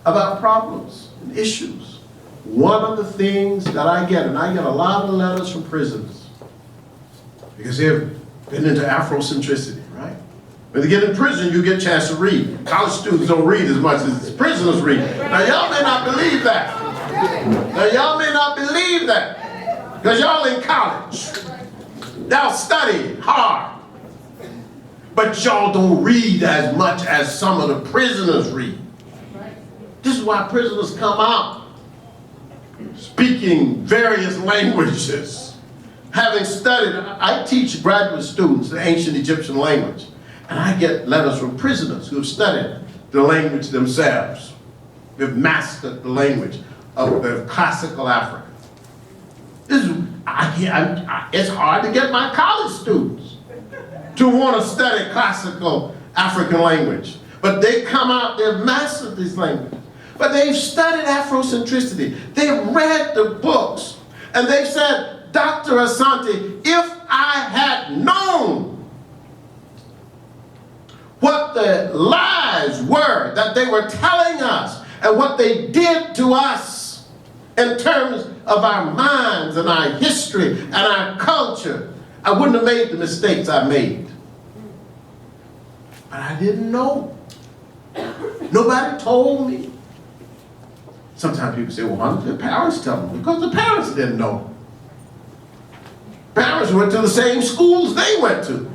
about problems and issues. One of the things that I get, and I get a lot of letters from prisoners, because they've been into Afrocentricity, right? When they get in prison, you get a chance to read. College students don't read as much as prisoners read. Now, y'all may not believe that. Now, y'all may not believe that, because y'all in college. Y'all study hard. But y'all don't read as much as some of the prisoners read. This is why prisoners come out speaking various languages. Having studied, I teach graduate students the ancient Egyptian language. And I get letters from prisoners who have studied the language themselves. They've mastered the language of classical Africa. It's hard to get my college students to want to study classical African language. But they come out, they've mastered this language. But they've studied Afrocentricity. They've read the books. And they've said, Dr. Asante, if I had known what the lies were that they were telling us and what they did to us in terms of our minds and our history and our culture, I wouldn't have made the mistakes I made. But I didn't know. Nobody told me. Sometimes people say, well, why did the parents tell them? Because the parents didn't know. Parents went to the same schools they went to.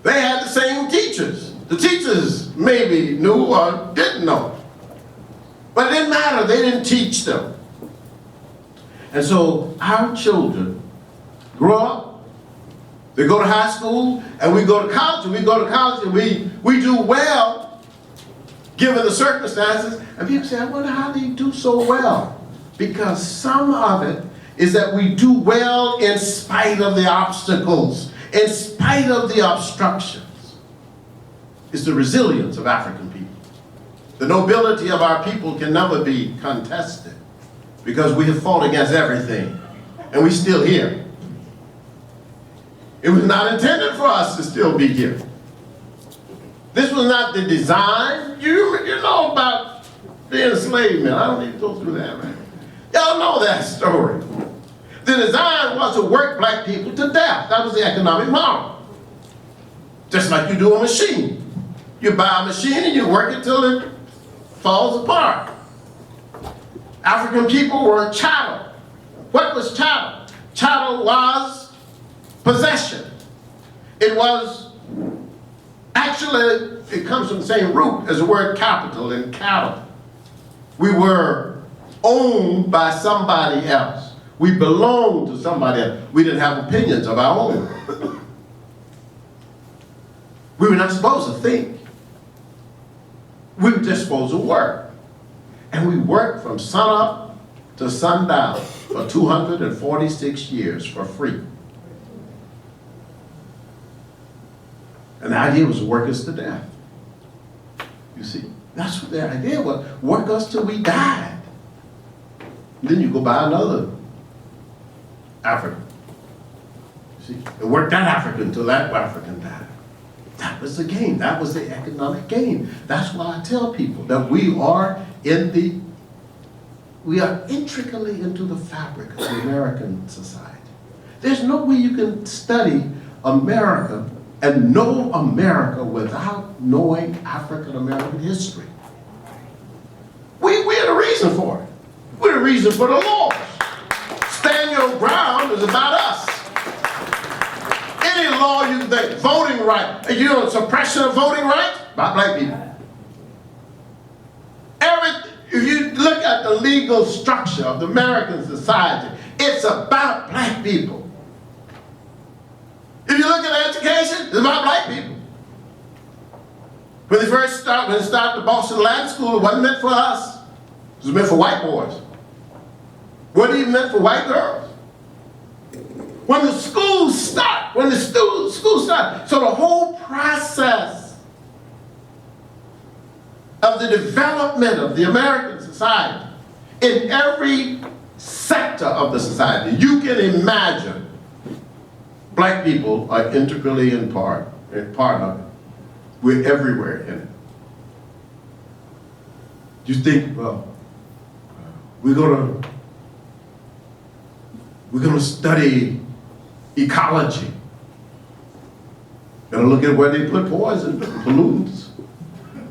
They had the same teachers. The teachers maybe knew or didn't know. But it didn't matter. They didn't teach them. And so our children grow up, they go to high school, and we go to college, and we go to college, and we do well, given the circumstances. And people say, I wonder how they do so well. Because some of it is that we do well in spite of the obstacles, in spite of the obstructions. It's the resilience of African people. The nobility of our people can never be contested because we have fought against everything and we're still here. It was not intended for us to still be here. This was not the design. You know about the enslavement. I don't need to go through that, right? Y'all know that story. The design was to work black people to death. That was the economic model. Just like you do a machine. You buy a machine and you work it till it falls apart. African people were chattel. What was chattel? Chattel was possession. It was, actually, it comes from the same root as the word capital and cattle. We were owned by somebody else. We belonged to somebody else. We didn't have opinions of our own. We were not supposed to think. We were just supposed to work. And we worked from sunup to sundown for 246 years for free. And the idea was to work us to death. You see, that's what their idea was. Work us till we died. Then you go buy another African. You see, and work that African until that African died. That was the game. That was the economic game. That's why I tell people that we are intricately into the fabric of the American society. There's no way you can study America and know America without knowing African American history. We're the reason for it. We're the reason for the laws. Stand your ground is about us. Any law you think, voting right, suppression of voting rights, by black people. If you look at the legal structure of the American society, it's about black people. If you look at education, it's about black people. When it started the Boston Latin School, it wasn't meant for us. It was meant for white boys. It wasn't even meant for white girls. When the schools start, so the whole process of the development of the American society, in every sector of the society, you can imagine black people are integrally in part of it. We're everywhere in it. You think, well, we're gonna study ecology. Gonna look at where they put poison, pollutants,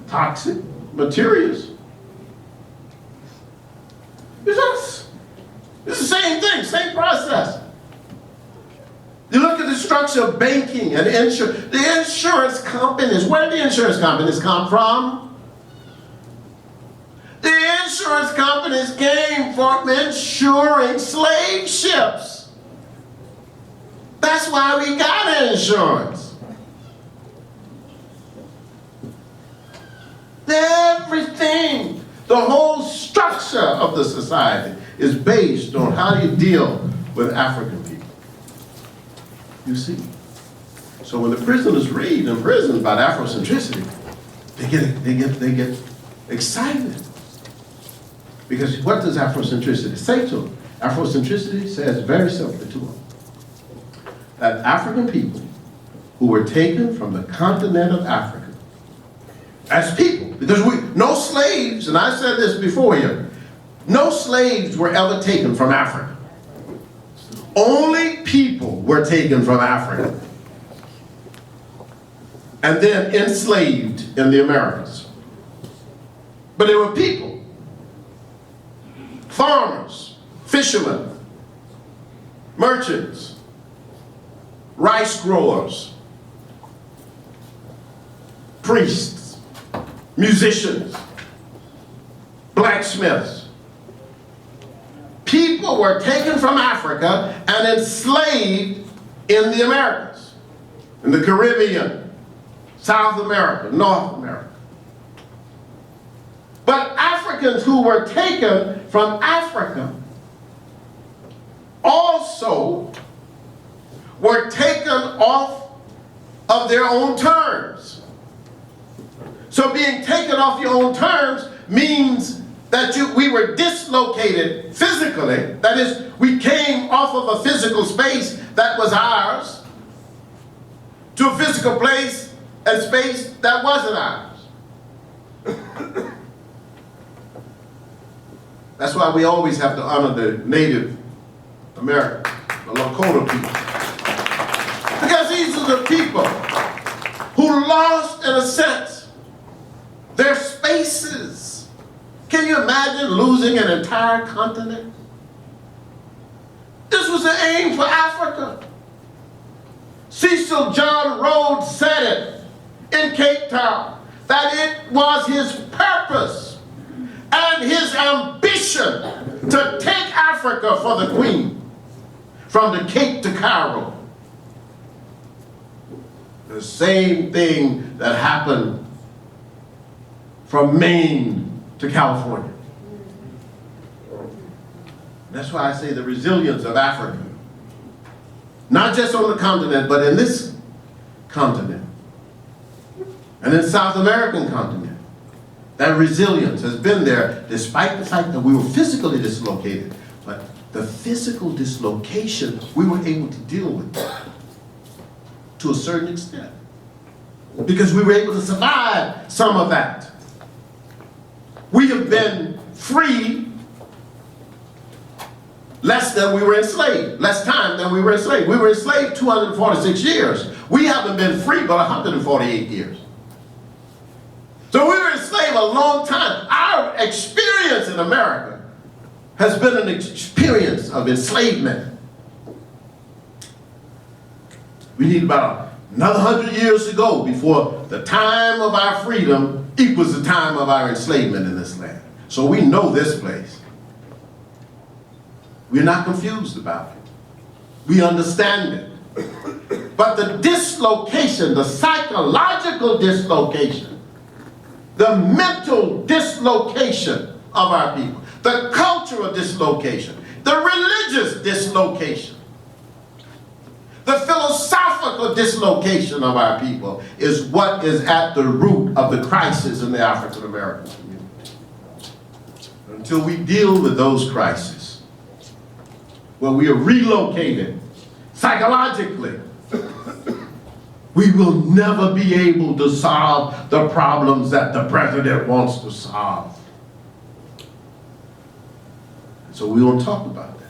toxic materials. It's the same thing, same process. You look at the structure of banking and insurance. The insurance companies, where do the insurance companies come from? The insurance companies came from insuring slave ships. That's why we got insurance. Everything, the whole structure of the society is based on how you deal with African people. You see? So when the prisoners read in prison about Afrocentricity, they get excited. Because what does Afrocentricity say to them? Afrocentricity says very simply to them that African people who were taken from the continent of Africa as people, because no slaves, and I said this before here, no slaves were ever taken from Africa. Only people were taken from Africa and then enslaved in the Americas. But they were people, farmers, fishermen, merchants, rice growers, priests, musicians, blacksmiths. People were taken from Africa and enslaved in the Americas, in the Caribbean, South America, North America. But Africans who were taken from Africa also were taken off of their own terms. So being taken off your own terms means that we were dislocated physically. That is, we came off of a physical space that was ours to a physical place and space that wasn't ours. That's why we always have to honor the Native Americans, the Lakota people. Because these are the people who lost, in a sense, their spaces. Can you imagine losing an entire continent? This was the aim for Africa. Cecil John Rhodes said it in Cape Town, that it was his purpose and his ambition to take Africa for the Queen, from the Cape to Cairo. The same thing that happened from Maine to California. That's why I say the resilience of Africa, not just on the continent, but in this continent, and in South American continent. That resilience has been there despite the fact that we were physically dislocated. But the physical dislocation, we were able to deal with to a certain extent, because we were able to survive some of that. We have been free less than we were enslaved, less time than we were enslaved. We were enslaved 246 years. We haven't been free but 148 years. So we were enslaved a long time. Our experience in America has been an experience of enslavement. We need about another 100 years to go before the time of our freedom equals the time of our enslavement in this land. So we know this place. We're not confused about it. We understand it. But the dislocation, the psychological dislocation, the mental dislocation of our people, the cultural dislocation, the religious dislocation, the philosophical dislocation of our people is what is at the root of the crisis in the African American community. Until we deal with those crises, where we are relocated psychologically, we will never be able to solve the problems that the president wants to solve. So we won't talk about that.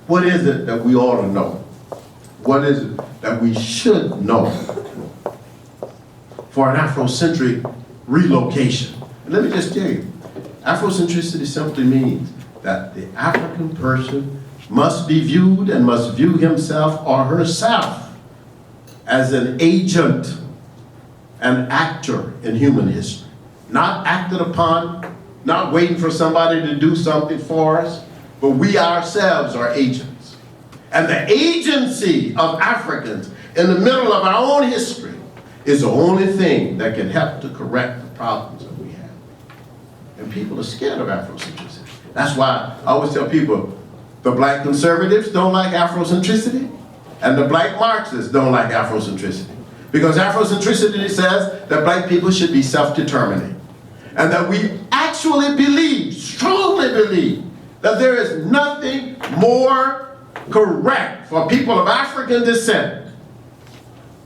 What is it that we ought to know? What is it that we should know for an Afrocentric relocation? And let me just tell you, Afrocentricity simply means that the African person must be viewed and must view himself or herself as an agent, an actor in human history. Not acted upon, not waiting for somebody to do something for us, but we ourselves are agents. And the agency of Africans in the middle of our own history is the only thing that can help to correct the problems that we have. And people are scared of Afrocentricity. That's why I always tell people, the black conservatives don't like Afrocentricity, and the black Marxists don't like Afrocentricity. Because Afrocentricity says that black people should be self-determining. And that we actually believe, strongly believe, that there is nothing more correct for people of African descent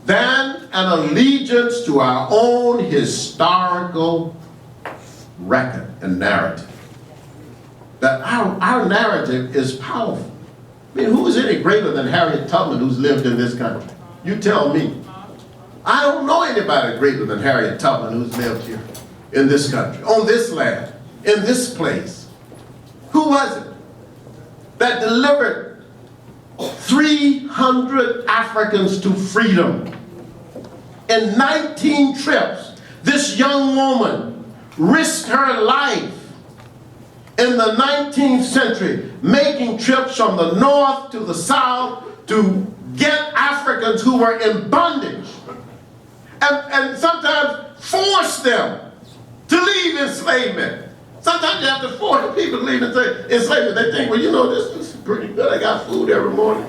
than an allegiance to our own historical record and narrative. That our narrative is powerful. I mean, who is any greater than Harriet Tubman who's lived in this country? You tell me. I don't know anybody greater than Harriet Tubman who's lived here in this country, on this land, in this place. Who was it that delivered 300 Africans to freedom? In 19 trips, this young woman risked her life in the 19th century, making trips from the north to the south to get Africans who were in bondage, and sometimes force them to leave enslavement. Sometimes you have to force people to leave enslavement. They think, well, you know, this is pretty good. I got food every morning.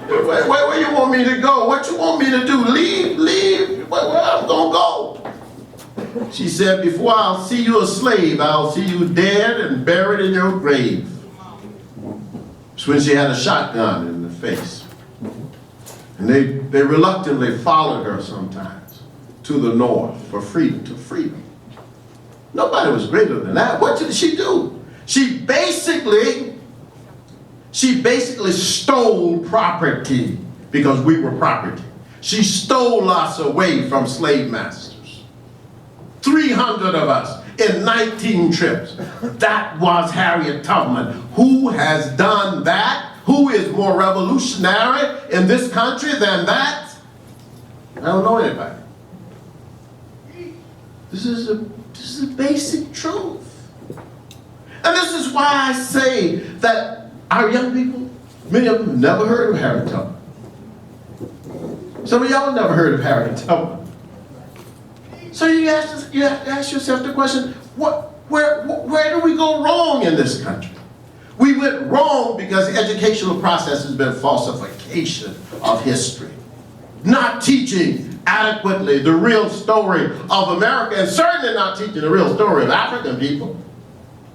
Where you want me to go? What you want me to do? Leave. Where I'm going to go? She said, before I'll see you a slave, I'll see you dead and buried in your grave. It's when she had a shotgun in the face. And they reluctantly followed her sometimes to the north for freedom, to freedom. Nobody was greater than that. What did she do? She basically stole property because we were property. She stole us away from slave masters. 300 of us in 19 trips. That was Harriet Tubman. Who has done that? Who is more revolutionary in this country than that? I don't know anybody. This is a basic truth. And this is why I say that our young people, many of them never heard of Harriet Tubman. Some of y'all never heard of Harriet Tubman. So you have to ask yourself the question, where do we go wrong in this country? We went wrong because the educational process has been falsification of history. Not teaching adequately the real story of America, and certainly not teaching the real story of African people.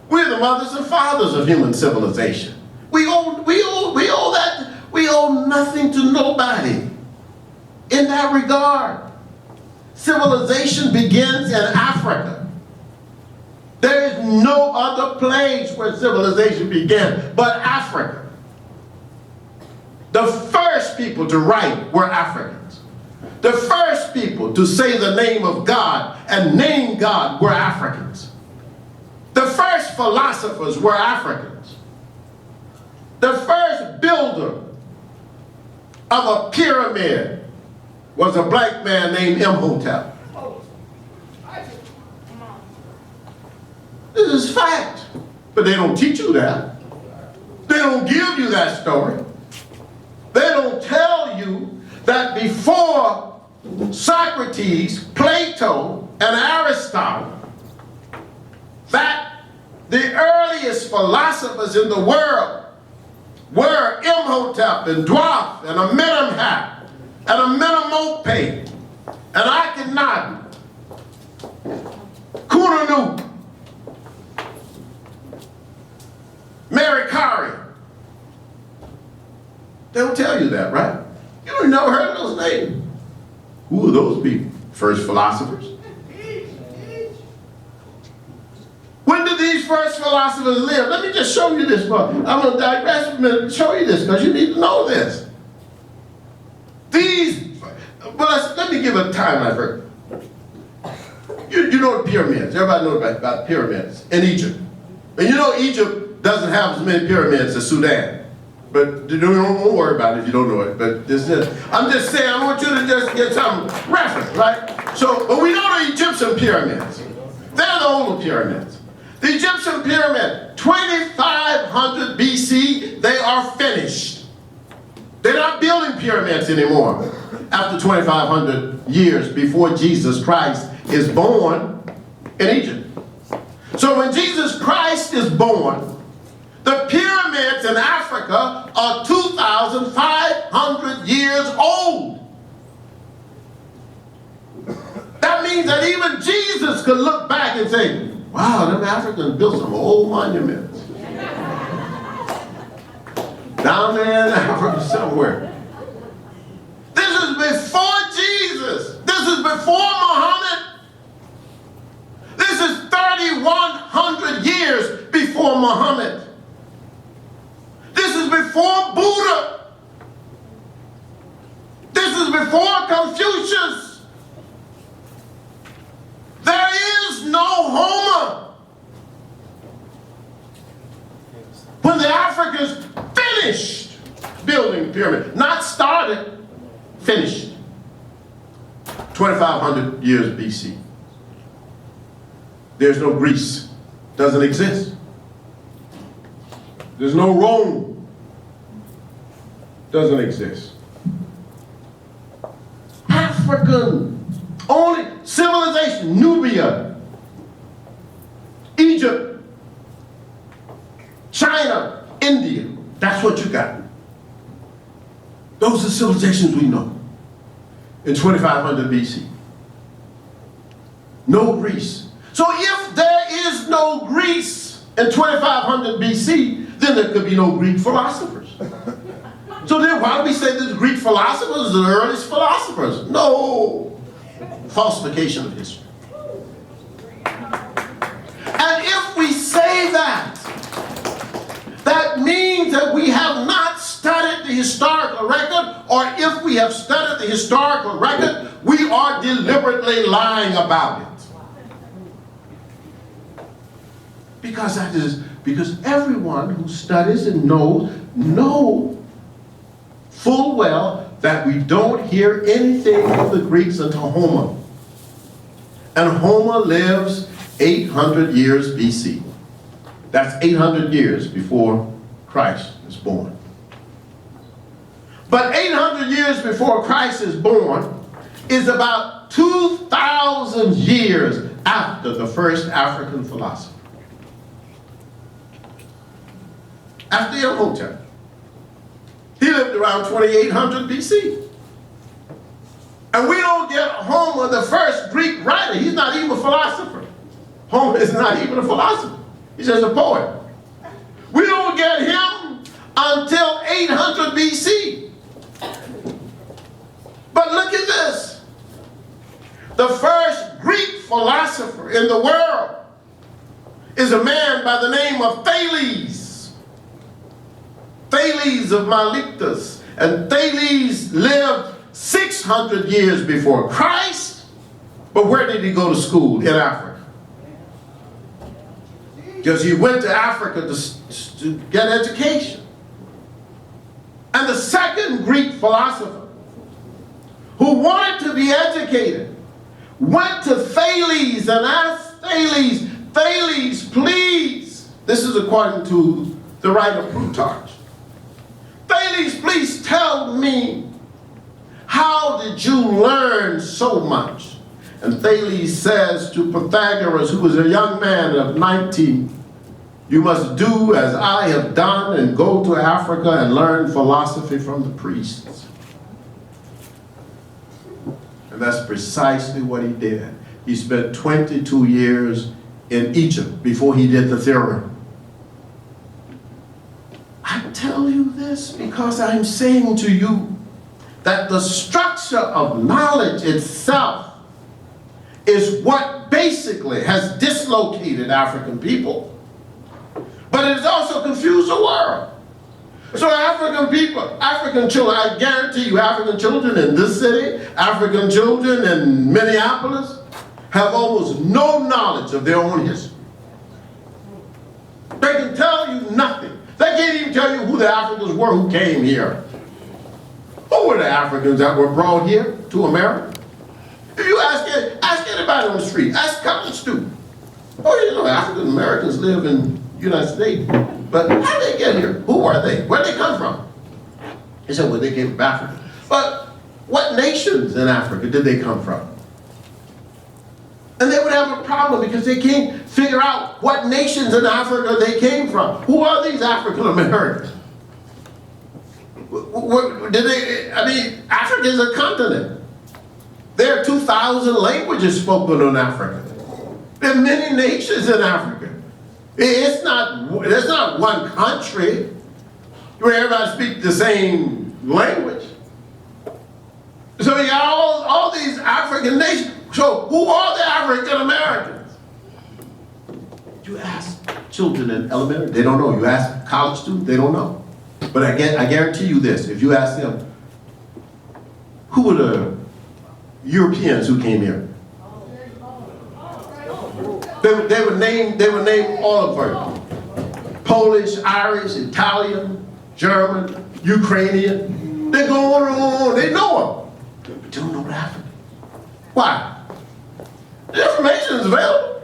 We're the mothers and fathers of human civilization. We owe nothing to nobody in that regard. Civilization begins in Africa. There is no other place where civilization began but Africa. The first people to write were Africans. The first people to say the name of God and name God were Africans. The first philosophers were Africans. The first builder of a pyramid was a black man named Imhotep. This is fact, but they don't teach you that. They don't give you that story. They don't tell you that before Socrates, Plato, and Aristotle, that the earliest philosophers in the world were Imhotep and Dwarf and Amenemhat and Amenemope and Akhenaten, Kununu, Merikari. They don't tell you that, right? You never heard of those names. Who are those people? First philosophers. When did these these first philosophers lived. Let me just show you this. I'm going to digress a minute and show you this because you need to know this. Let me give a timeline for it. You know the pyramids. Everybody knows about pyramids in Egypt. And you know Egypt doesn't have as many pyramids as Sudan. But don't worry about it if you don't know it. But I'm just saying, I want you to just get some reference, right? But we know the Egyptian pyramids. They're the older pyramids. The Egyptian pyramid, 2500 BC, they are finished. They're not building pyramids anymore after 2500 years before Jesus Christ is born in Egypt. So when Jesus Christ is born, the pyramids in Africa are 2,500 years old. That means that even Jesus could look back and say, wow, them Africans built some old monuments. Down there in Africa somewhere. This is before Jesus. This is before Muhammad. This is 3,100 years before Muhammad. This is before Buddha. This is before Confucius. There is no Homer. When the Africans finished building the pyramid, not started, finished. 2,500 years BC. There's no Greece. Doesn't exist. There's no Rome. Doesn't exist. African only civilization, Nubia, Egypt, China, India. That's what you got. Those are civilizations we know in 2500 BC. No Greece. So if there is no Greece in 2500 BC, then there could be no Greek philosophers. So then why do we say that the Greek philosophers are the earliest philosophers? No. Falsification of history. And if we say that, that means that we have not studied the historical record, or if we have studied the historical record, we are deliberately lying about it. Because everyone who studies and knows full well that we don't hear anything of the Greeks until Homer. And Homer lives 800 years BC. That's 800 years before Christ is born. But 800 years before Christ is born is about 2,000 years after the first African philosopher. After Imhotep. He lived around 2800 BC. And we don't get Homer, the first Greek writer. He's not even a philosopher. Homer is not even a philosopher. He's just a poet. We don't get him until 800 BC. But look at this. The first Greek philosopher in the world is a man by the name of Thales. Thales of Miletus. And Thales lived 600 years before Christ. But where did he go to school? In Africa. Because he went to Africa to get education. And the second Greek philosopher who wanted to be educated went to Thales and asked Thales, Thales, please, this is according to the writer Plutarch, Thales, please tell me, how did you learn so much? And Thales says to Pythagoras, who was a young man of 19, you must do as I have done and go to Africa and learn philosophy from the priests. And that's precisely what he did. He spent 22 years in Egypt before he did the theorem. I tell you this because I'm saying to you that the structure of knowledge itself is what basically has dislocated African people But it has also confused the world. So African people, African children, I guarantee you, African children in this city, African children in Minneapolis, have almost no knowledge of their own history. They can tell you nothing. They can't even tell you who the Africans were who came here. Who were the Africans that were brought here to America? If you ask anybody on the street, ask a college student. Oh, you know, African Americans live in the United States. But how did they get here? Who were they? Where did they come from? They said, well, they came from Africa. But what nations in Africa did they come from? And they would have a problem because they can't figure out what nations in Africa they came from. Who are these African Americans? Africa is a continent. There are 2,000 languages spoken in Africa. There are many nations in Africa. There's not one country where everybody speaks the same language. So you got all these African nations. So who are the African Americans? You ask children in elementary, they don't know. You ask college students, they don't know. But I guarantee you this, if you ask them, who were the Europeans who came here? They would name all of them. Polish, Irish, Italian, German, Ukrainian. They go on, they know them. But you don't know the African. Why? The information is available.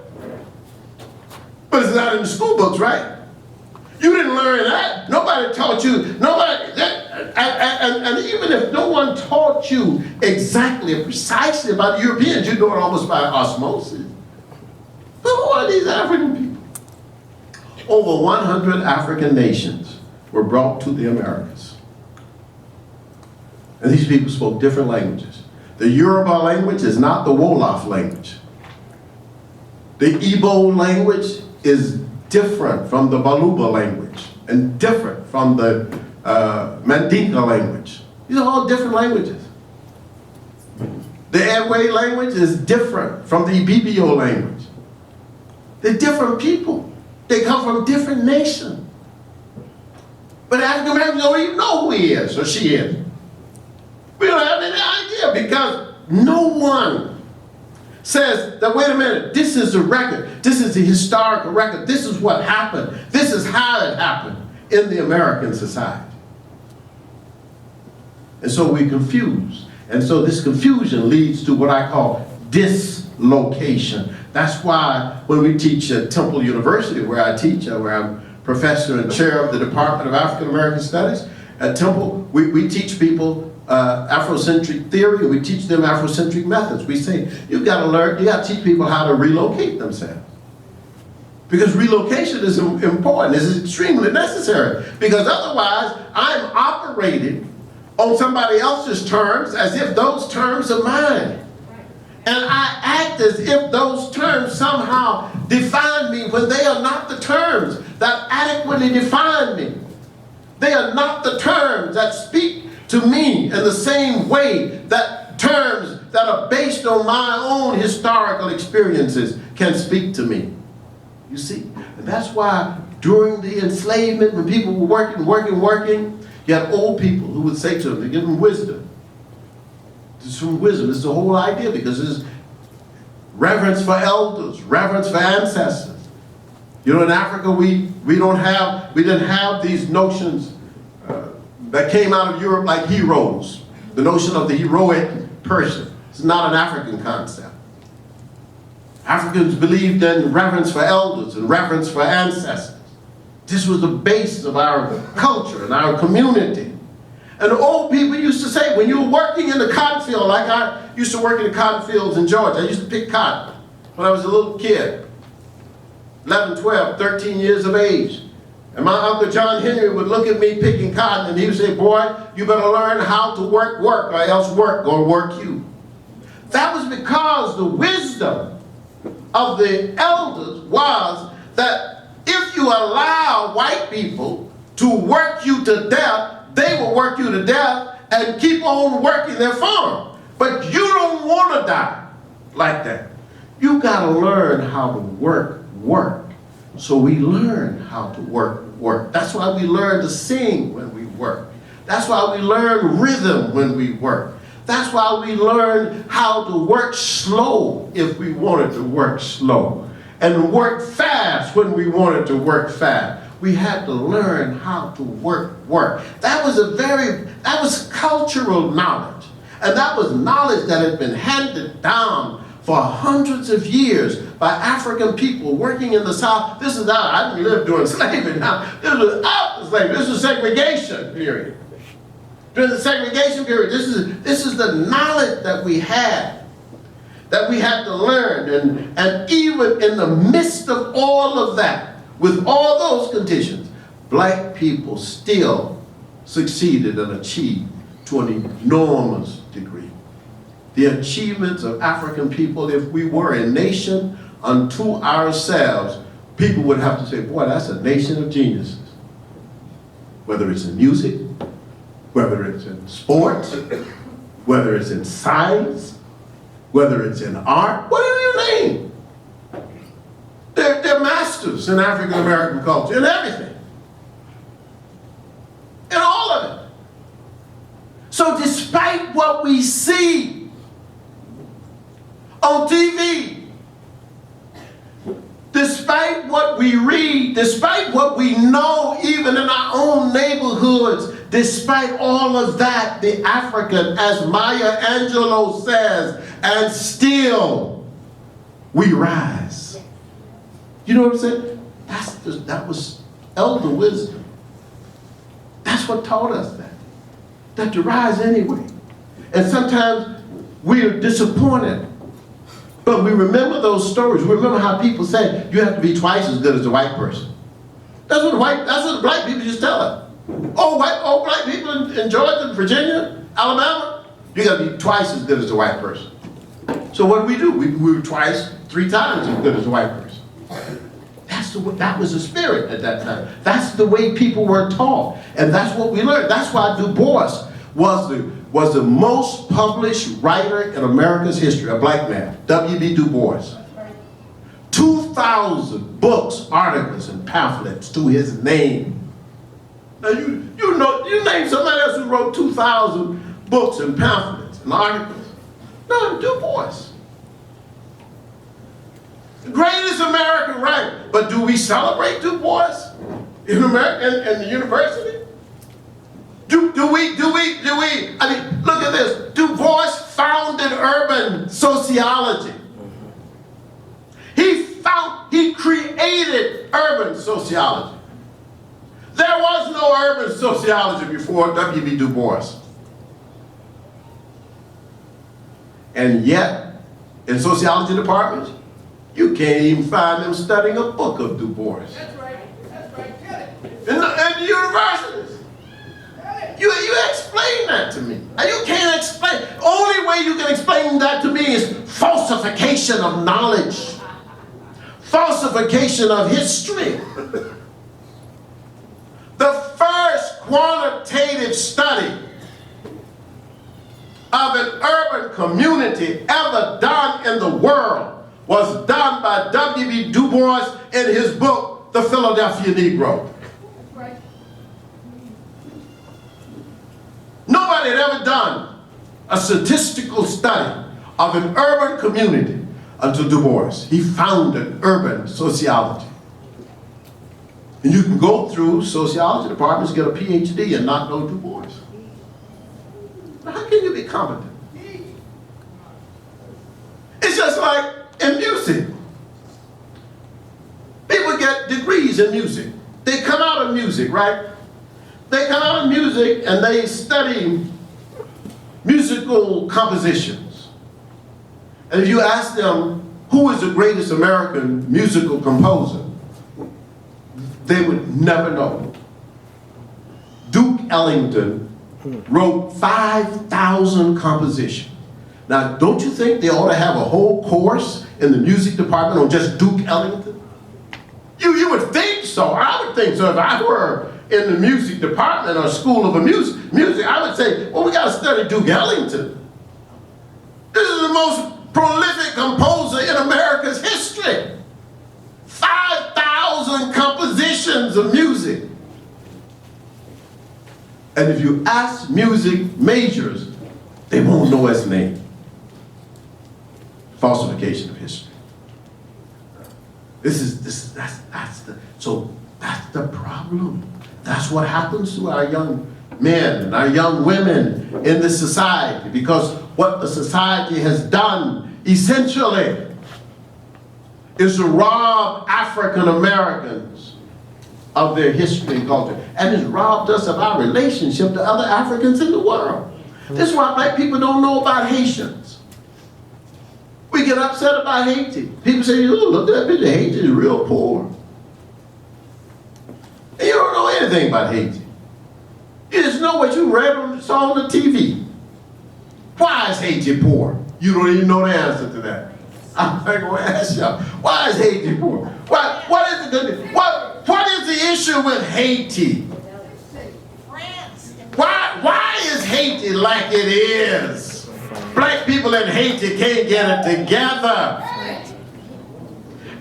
But it's not in the school books, right? You didn't learn that. Nobody taught you. And even if no one taught you exactly and precisely about the Europeans, you know it almost by osmosis. But who are these African people? Over 100 African nations were brought to the Americas. And these people spoke different languages. The Yoruba language is not the Wolof language. The Igbo language is different from the Baluba language and different from the Mandinka language. These are all different languages. The Ewe language is different from the Ibibio language. They're different people. They come from different nations. But African Americans don't even know who he is or she is. We don't have any idea because no one says that, wait a minute, this is the record. This is the historical record. This is what happened. This is how it happened in the American society. And so we're confused. And so this confusion leads to what I call dislocation. That's why when we teach at Temple University, where I teach, where I'm professor and chair of the Department of African American Studies, at Temple, we teach people Afrocentric theory, and we teach them Afrocentric methods. We say, you've got to learn, you got to teach people how to relocate themselves. Because relocation is important, it's extremely necessary. Because otherwise, I'm operating on somebody else's terms as if those terms are mine. And I act as if those terms somehow define me when they are not the terms that adequately define me. They are not the terms that speak to me in the same way that terms that are based on my own historical experiences can speak to me. You see? And that's why during the enslavement, when people were working, you had old people who would say to them, they give them wisdom. This is from wisdom. This is the whole idea because this is reverence for elders, reverence for ancestors. You know, in Africa, we didn't have these notions that came out of Europe like heroes. The notion of the heroic person. It's not an African concept. Africans believed in reverence for elders and reverence for ancestors. This was the base of our culture and our community. And the old people used to say, when you were working in the cotton field, like I used to work in the cotton fields in Georgia. I used to pick cotton when I was a little kid, 11, 12, 13 years of age. And my Uncle John Henry would look at me picking cotton and he would say, boy, you better learn how to work, or else work gonna work you. That was because the wisdom of the elders was that if you allow white people to work you to death, they will work you to death and keep on working their farm. But you don't want to die like that. You got to learn how to work. So we learn how to work. That's why we learn to sing when we work. That's why we learn rhythm when we work. That's why we learn how to work slow if we wanted to work slow. And work fast when we wanted to work fast. We had to learn how to work. That was cultural knowledge. And that was knowledge that had been handed down for hundreds of years by African people working in the South. This is how I didn't live during slavery now. This was after slavery. This was segregation period. During the segregation period, this is the knowledge that we had to learn. And even in the midst of all of that, with all those conditions, black people still succeeded and achieved to an enormous degree. The achievements of African people, if we were a nation unto ourselves, people would have to say, boy, that's a nation of geniuses. Whether it's in music, whether it's in sports, whether it's in science, whether it's in art, whatever you name. They're masters in African American culture, in everything. In all of it. So despite what we see on TV, despite what we read, despite what we know even in our own neighborhoods, despite all of that, the African, as Maya Angelou says, and still we rise. You know what I'm saying? That was elder wisdom. That's what taught us that to rise anyway. And sometimes we're disappointed. But we remember those stories. We remember how people say, you have to be twice as good as the white person. That's what the black people just tell us. Oh, black people in Georgia, Virginia, Alabama, you got to be twice as good as the white person. So what do? We were twice, 3 times as good as the white person. That was the spirit at that time. That's the way people were taught. And that's what we learned. That's why Du Bois was the most published writer in America's history, a black man, W.B. Du Bois. 2,000 books, articles, and pamphlets to his name. Now you name somebody else who wrote 2,000 books and pamphlets and articles. No, Du Bois. The greatest American writer. But do we celebrate Du Bois in America, in the university? Do we? I mean, look at this. Du Bois founded urban sociology. He created urban sociology. There was no urban sociology before W.B. Du Bois. And yet, in sociology departments, you can't even find them studying a book of Du Bois. That's right, Kete. In the universities. You explain that to me. And you can't explain. Only way you can explain that to me is falsification of knowledge. Falsification of history. The first quantitative study of an urban community ever done in the world was done by W.B. Du Bois in his book, The Philadelphia Negro. Nobody had ever done a statistical study of an urban community until Du Bois. He founded urban sociology. And you can go through sociology departments, get a PhD, and not know Du Bois. How can you be competent? It's just like in music. People get degrees in music. They come out of music, right? They come out of music and they study musical compositions. And if you ask them, who is the greatest American musical composer? They would never know. Duke Ellington wrote 5,000 compositions. Now, don't you think they ought to have a whole course in the music department on just Duke Ellington? You would think so. I would think so. If I were in the music department or school of music, I would say, well, we got to study Duke Ellington. This is the most prolific composer in America's history. 5,000 1,000 compositions of music. And if you ask music majors, they won't know its name. Falsification of history. So that's the problem. That's what happens to our young men and our young women in this society, because what the society has done essentially is to rob African Americans of their history and culture, and has robbed us of our relationship to other Africans in the world. This is why black people don't know about Haitians. We get upset about Haiti. People say, oh, look at that bitch, Haiti is real poor. And you don't know anything about Haiti. You just know what you read or saw on the TV. Why is Haiti poor? You don't even know the answer to that. I'm going to ask y'all, why is Haiti poor? What is the issue with Haiti? Why is Haiti like it is? Black people in Haiti can't get it together.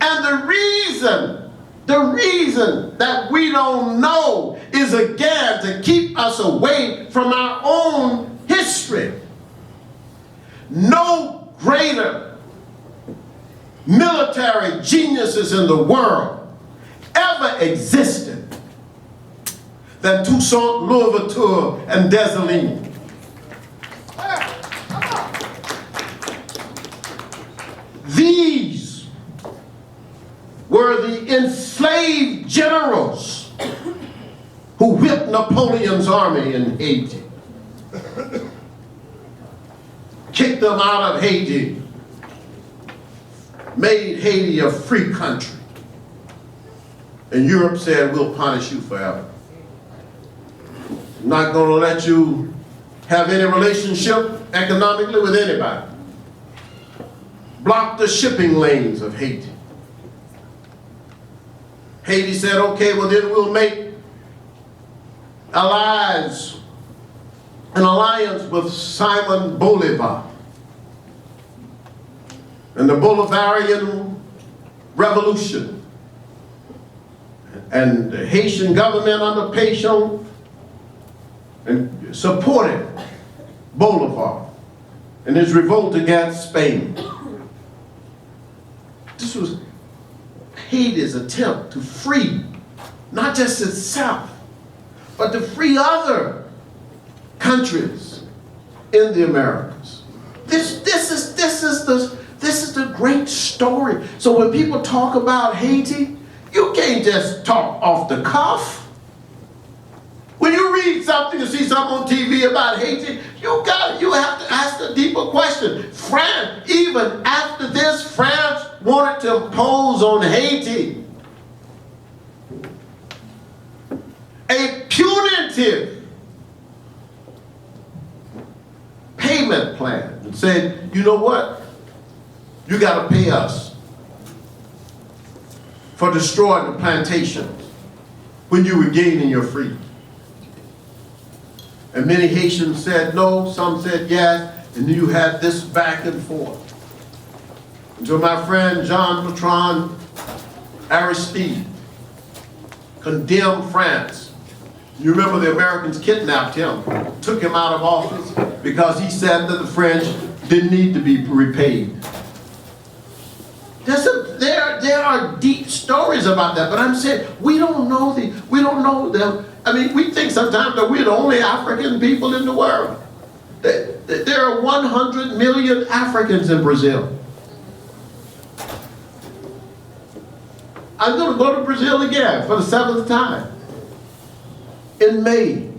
And the reason that we don't know is, again, to keep us away from our own history. No greater military geniuses in the world ever existed than Toussaint Louverture and Dessalines. These were the enslaved generals who whipped Napoleon's army in Haiti, kicked them out of Haiti, made Haiti a free country. And Europe said, we'll punish you forever. I'm not going to let you have any relationship economically with anybody. Block the shipping lanes of Haiti. Haiti said, okay, well then we'll make an alliance with Simon Bolivar. And the Bolivarian Revolution. And the Haitian government under Pétion and supported Bolivar in his revolt against Spain. This was Haiti's attempt to free not just itself, but to free other countries in the Americas. This is the great story. So when people talk about Haiti, you can't just talk off the cuff. When you read something or see something on TV about Haiti, you have to ask a deeper question. France, even after this, France wanted to impose on Haiti a punitive payment plan and said, you know what? You got to pay us for destroying the plantations when you were gaining your freedom. And many Haitians said no, some said yes, and you had this back and forth. Until my friend Jean-Bertrand Aristide condemned France. You remember the Americans kidnapped him, took him out of office because he said that the French didn't need to be repaid. There are deep stories about that, but I'm saying we don't know them. I mean, we think sometimes that we're the only African people in the world. There are 100 million Africans in Brazil. I'm going to go to Brazil again for the 7th time in May,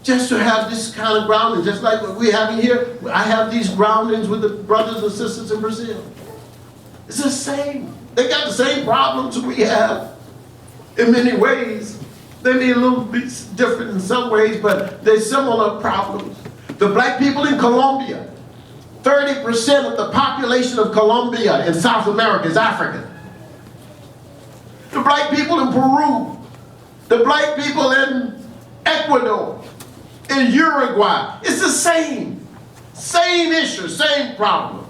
just to have this kind of grounding, just like what we have here. I have these groundings with the brothers and sisters in Brazil. It's the same. They got the same problems we have in many ways. They may be a little bit different in some ways, but they're similar problems. The black people in Colombia, 30% of the population of Colombia in South America is African. The black people in Peru, the black people in Ecuador, in Uruguay, it's the same issue, same problem.